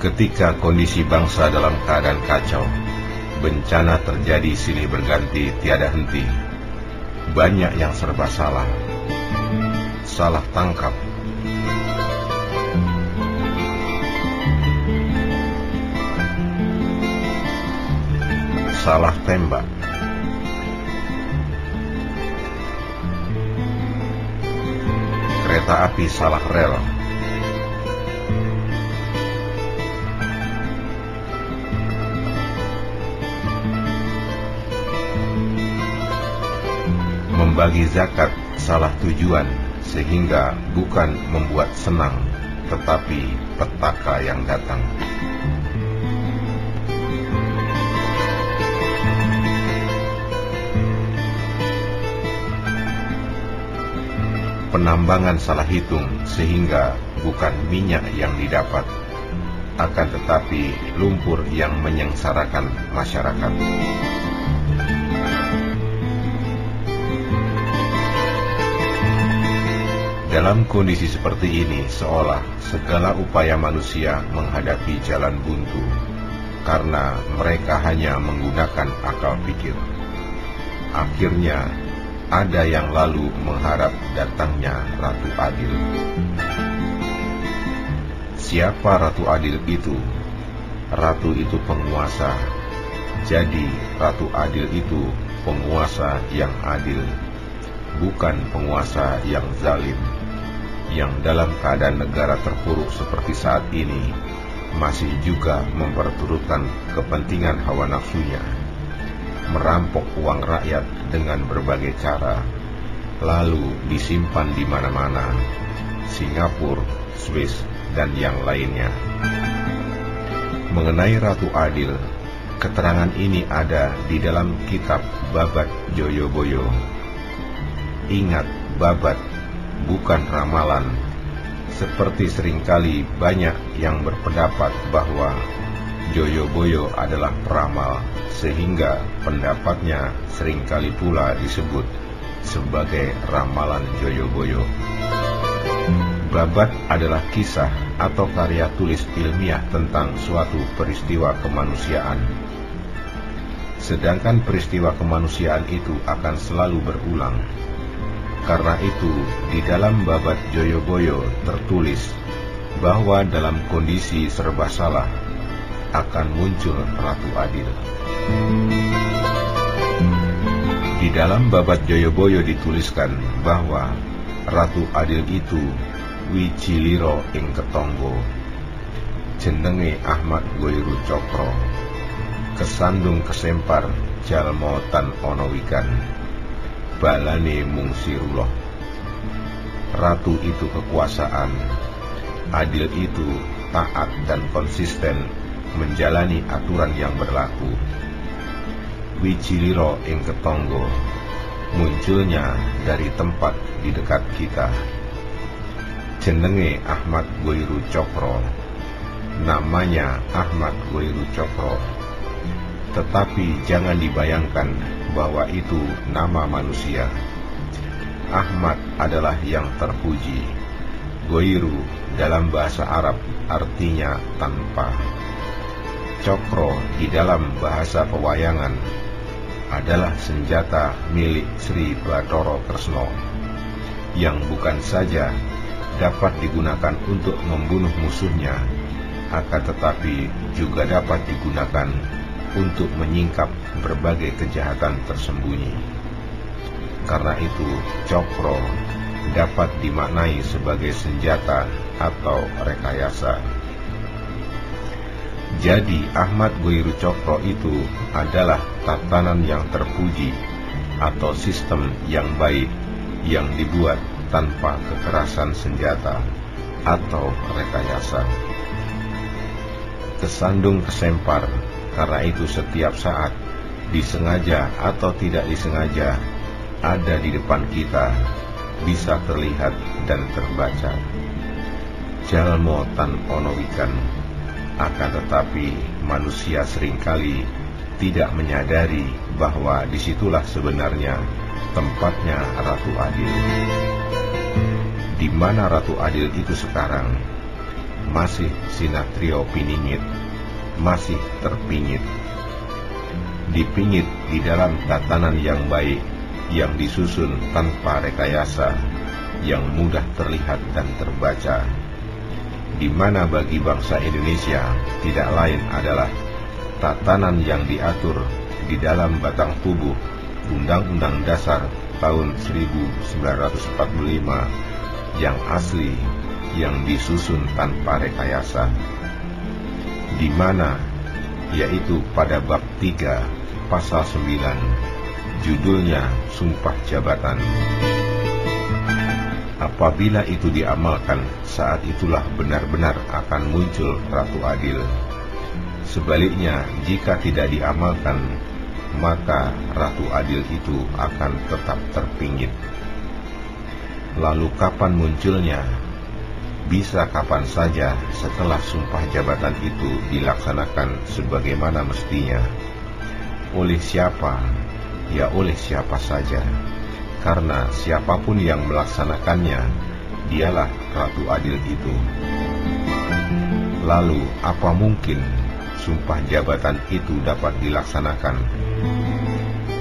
Ketika kondisi bangsa dalam keadaan kacau, bencana terjadi silih berganti tiada henti. Banyak yang serba salah, salah tangkap, salah tembak, kereta api salah rel, membagi zakat salah tujuan, sehingga bukan membuat senang, tetapi petaka yang datang. Penambangan salah hitung, sehingga bukan minyak yang didapat, akan tetapi lumpur yang menyengsarakan masyarakat. Dalam kondisi seperti ini, seolah segala upaya manusia menghadapi jalan buntu, karena mereka hanya menggunakan akal pikir. Akhirnya, ada yang lalu mengharap datangnya Ratu Adil. Siapa Ratu Adil itu? Ratu itu penguasa. Jadi, Ratu Adil itu penguasa yang adil, bukan penguasa yang zalim, yang dalam keadaan negara terpuruk seperti saat ini masih juga memperturutkan kepentingan hawa nafsunya, merampok uang rakyat dengan berbagai cara, lalu disimpan di mana-mana, Singapura, Swiss, dan yang lainnya. Mengenai Ratu Adil, keterangan ini ada di dalam kitab Babad Joyoboyo. Ingat, Babad bukan ramalan, seperti seringkali banyak yang berpendapat bahwa Joyoboyo adalah peramal, sehingga pendapatnya seringkali pula disebut sebagai ramalan Joyoboyo. Babad adalah kisah atau karya tulis ilmiah tentang suatu peristiwa kemanusiaan. Sedangkan peristiwa kemanusiaan itu akan selalu berulang. Karena itu, di dalam Babad Joyoboyo tertulis bahwa dalam kondisi serba salah akan muncul Ratu Adil. Di dalam Babad Joyoboyo dituliskan bahwa Ratu Adil itu Wiciliro ing Ketonggo, jenenge Ahmad Goiru Cokro, kesandung kesempar jalmo tan ono wikan, balane mung siruloh. Ratu itu kekuasaan, adil itu taat dan konsisten menjalani aturan yang berlaku. Wiciliro ing Ketonggo munculnya dari tempat di dekat kita. Jenenge Ahmad Goiru Cokro, namanya Ahmad Goiru Cokro. Tetapi jangan dibayangkan bahwa itu nama manusia. Ahmad adalah yang terpuji. Goiru dalam bahasa Arab artinya tanpa. Cokro di dalam bahasa pewayangan adalah senjata milik Sri Bathara Kresna, yang bukan saja dapat digunakan untuk membunuh musuhnya, akan tetapi juga dapat digunakan untuk menyingkap berbagai kejahatan tersembunyi. Karena itu, cokro dapat dimaknai sebagai senjata atau rekayasa. Jadi, Ahmad Goiru Cokro itu adalah tatanan yang terpuji atau sistem yang baik yang dibuat tanpa kekerasan senjata atau rekayasa. Kesandung kesempar, karena itu setiap saat, disengaja atau tidak disengaja, ada di depan kita, bisa terlihat dan terbaca. Jalmo tan ono wikan, akan tetapi manusia seringkali tidak menyadari bahwa disitulah sebenarnya tempatnya Ratu Adil. Di mana Ratu Adil itu sekarang? masih sinatrio piningit, masih terpingit. Dipingit di dalam tatanan yang baik, yang disusun tanpa rekayasa, yang mudah terlihat dan terbaca, di mana bagi bangsa Indonesia tidak lain adalah tatanan yang diatur di dalam batang tubuh Undang-Undang Dasar tahun 1945 yang asli, yang disusun tanpa rekayasa, di mana yaitu pada bab 3 pasal 9 judulnya Sumpah Jabatan. Apabila itu diamalkan, saat itulah benar-benar akan muncul Ratu Adil. Sebaliknya, jika tidak diamalkan, maka Ratu Adil itu akan tetap terpingit. Lalu kapan munculnya? Bisa kapan saja setelah sumpah jabatan itu dilaksanakan sebagaimana mestinya. Oleh siapa? Ya oleh siapa saja. Karena siapapun yang melaksanakannya, dialah Ratu Adil itu. Lalu apa mungkin sumpah jabatan itu dapat dilaksanakan?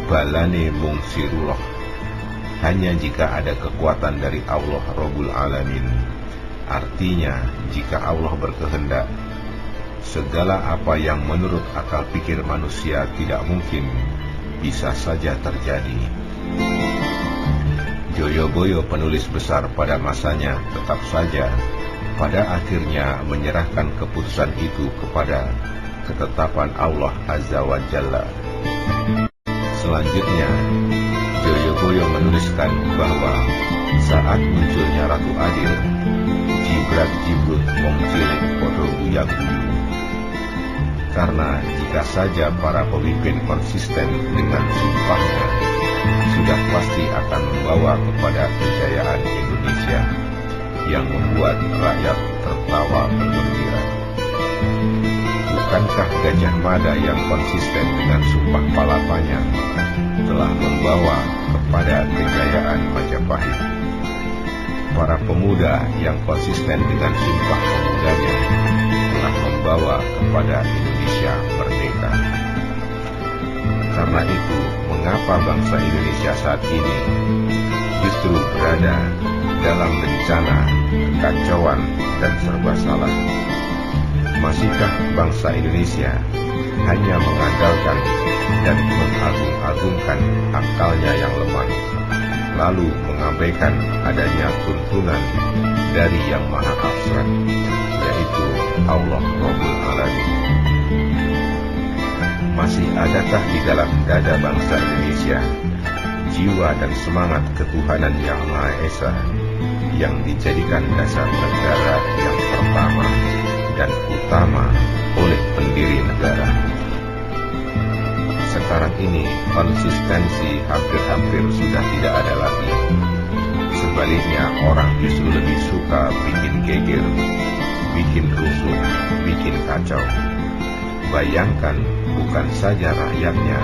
Balane mung sirullah, hanya jika ada kekuatan dari Allah Rabbul Alamin. Artinya, jika Allah berkehendak, segala apa yang menurut akal pikir manusia tidak mungkin, bisa saja terjadi. Joyoboyo, penulis besar pada masanya, tetap saja pada akhirnya menyerahkan keputusan itu kepada ketetapan Allah Azza wa Jalla. Selanjutnya, Joyoboyo menuliskan bahwa saat munculnya Ratu Adil, jibrat-jibrut wong cilik podo guya-guyu. Karena jika saja para pemimpin konsisten dengan sumpahnya, sudah pasti akan membawa kepada kejayaan Indonesia yang membuat rakyat tertawa bergembira. Bukankah Gajah Mada yang konsisten dengan sumpah palapanya telah membawa kepada kejayaan Majapahit? Para pemuda yang konsisten dengan sumpah pemudanya telah membawa kepada Indonesia merdeka. Karena itu, mengapa bangsa Indonesia saat ini justru berada dalam bencana, kekacauan, dan serba salah? Masihkah bangsa Indonesia hanya mengandalkan dan mengagung-agungkan akalnya yang lemah, lalu mengabaikan adanya tuntunan dari yang maha abstrak, yaitu Allah Rabbul Alamin? Masih adakah di dalam dada bangsa Indonesia jiwa dan semangat ketuhanan yang Maha Esa, yang dijadikan dasar negara yang pertama dan utama oleh pendiri negara? Sekarang ini konsistensi hampir-hampir sudah tidak ada lagi. Sebaliknya, orang justru lebih suka bikin geger, bikin rusuh, bikin kacau. Bayangkan, bukan saja rakyatnya,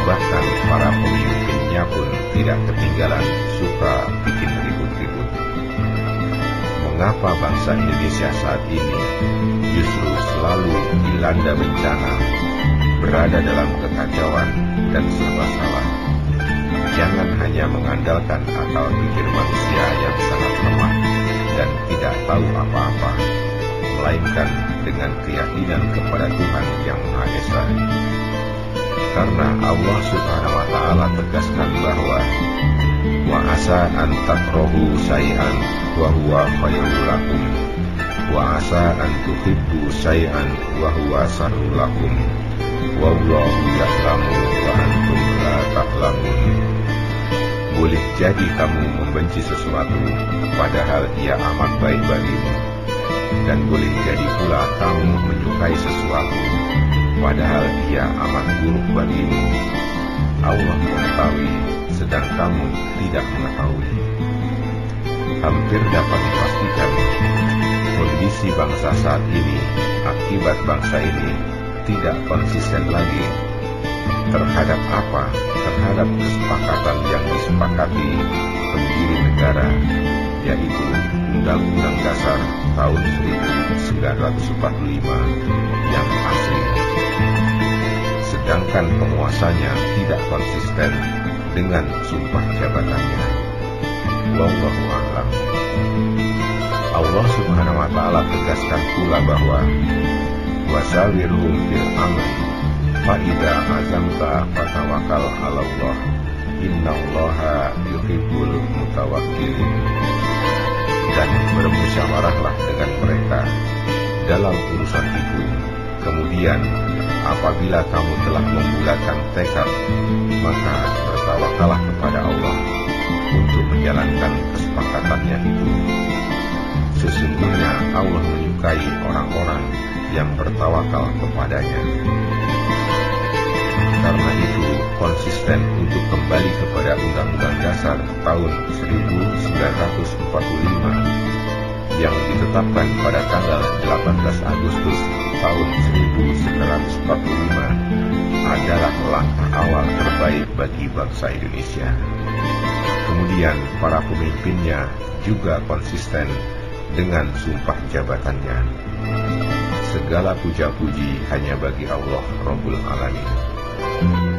bahkan para pemimpinnya pun tidak ketinggalan suka bikin ribut-ribut. Mengapa bangsa Indonesia saat ini justru selalu dilanda bencana, berada dalam kekacauan dan serba salah? Jangan hanya mengandalkan akal pikir manusia yang sangat lemah dan tidak tahu apa-apa, melainkan dengan keyakinan kepada Tuhan yang Maha Esa. Karena Allah Subhanahu wa Ta'ala tegaskan bahwa wa asa an takrahu syai'an wa huwa khairul lakum, wa asa an tuhibbu syai'an wa huwa syarrul lakum, wallahu ya'lamu wa antum la ta'lamun. Boleh jadi kamu membenci sesuatu padahal ia amat baik bagimu, dan boleh jadi pula kamu menyukai sesuatu padahal ia amat buruk bagimu. Allah mengetahui, sedang kamu tidak mengetahui. Hampir dapat dipastikan, kondisi bangsa saat ini akibat bangsa ini tidak konsisten lagi. Terhadap apa? Terhadap kesepakatan yang disepakati pendiri negara, yaitu Undang-Undang Dasar tahun 1945 yang asli. Sedangkan penguasanya tidak konsisten dengan sumpah jabatannya. Wallahu a'lam. Allah Subhanahu wa ta'ala tegaskan pula bahwa wasawirhum fil amri fa idza azamta fatawakkal 'ala Allah innallaha yuhibbul mutawakkilin. Dan bermusyawarahlah dengan mereka dalam urusan itu. Kemudian apabila kamu telah membulatkan tekad, maka bertawakallah kepada Allah untuk menjalankan kesepakatannya itu. Sesungguhnya Allah menyukai orang-orang yang bertawakal kepadanya. Karena itu, konsisten untuk kembali kepada Undang-Undang Dasar tahun 1945 yang ditetapkan pada tanggal 18 Agustus tahun 1945 adalah langkah awal terbaik bagi bangsa Indonesia. Kemudian para pemimpinnya juga konsisten dengan sumpah jabatannya. Segala puja-puji hanya bagi Allah Rabbul Alamin.